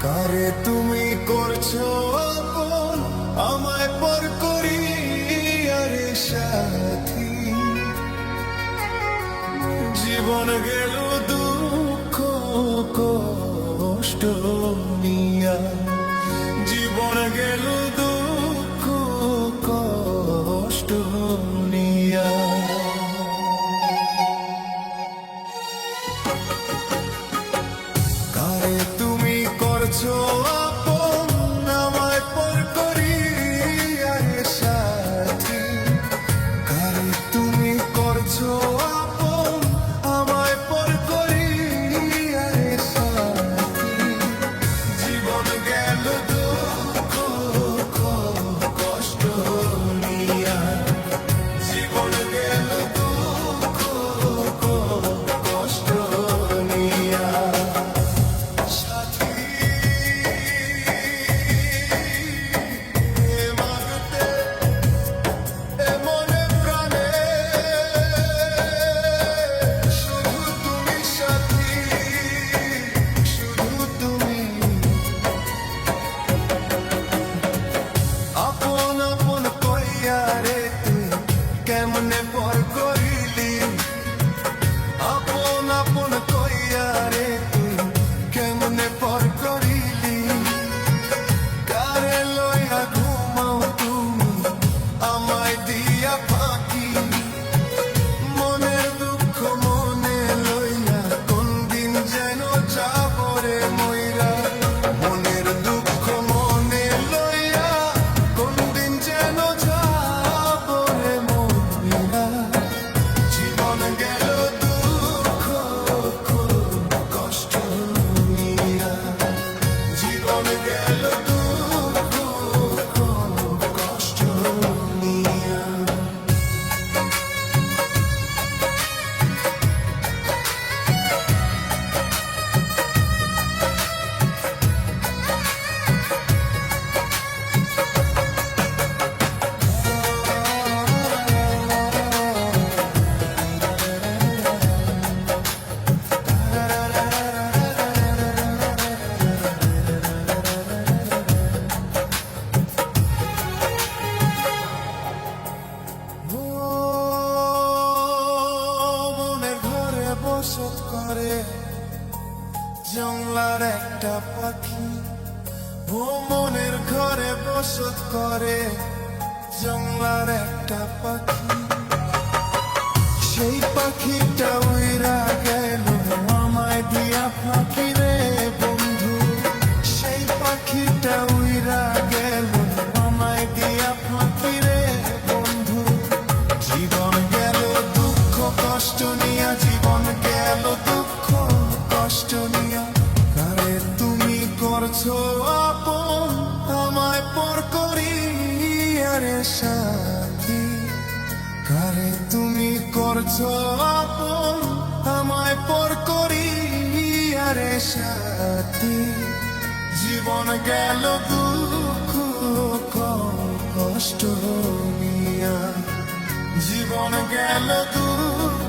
কারে তুমি করছো আপন, আমায় পর করিয়া রে সাথী। জীবন গেল দুঃখ কষ্ট নিয়া, জীবন গেল দুঃখ কষ্ট নিয়া। কারে তুমি করছো আপন, আমায় পর করিয়া রে সাথী। কারে তুমি করছো আপন, আমায় পর করিয়া রে সাথী। জীবন গেল দুঃখ কষ্ট নিয়া, জীবন গেল দুঃখ কষ্ট নিয়া। কেমনে পর করিলি আপন আপন কইয়া রে তুই, কেমনে পর করিলি। কারে লইয়া ঘুমাও তুমি, আমায় দিয়া ফাঁকি। মনের দুঃখ মনে লইয়া, কোন দিন যেন যাব রে মইরা। মনের দুঃখ মনে লইয়া, কোন দিন যেন যাব রে মইরা। জীবন গেল দুঃখ কষ্ট নিয়া, জীবন গেল দুঃখ কষ্ট নিয়া। মনের ঘরে বসত করে জংলার একটা পাখি। ও মনের ঘরে বসত করে জংলার একটা পাখি। সেই পাখিটা উইরা গেল আমায় দিয়া ফাঁকি রে বন্ধু। সেই পাখিটা উইরা গেল আমায় দিয়া ফাঁকি রে বন্ধু। জীবন গেল দুঃখ কষ্ট নিয়া, জীবন গেল দুঃখ কষ্ট নিয়া। কারে তুমি করছো আপন, আমায় পর করিয়া রে সাথী। কারে তুমি করছো আপন, আমায় পর করিয়া রে সাথী। জীবন গেল দুঃখ কষ্ট নিয়া, জীবন গেল দুঃখ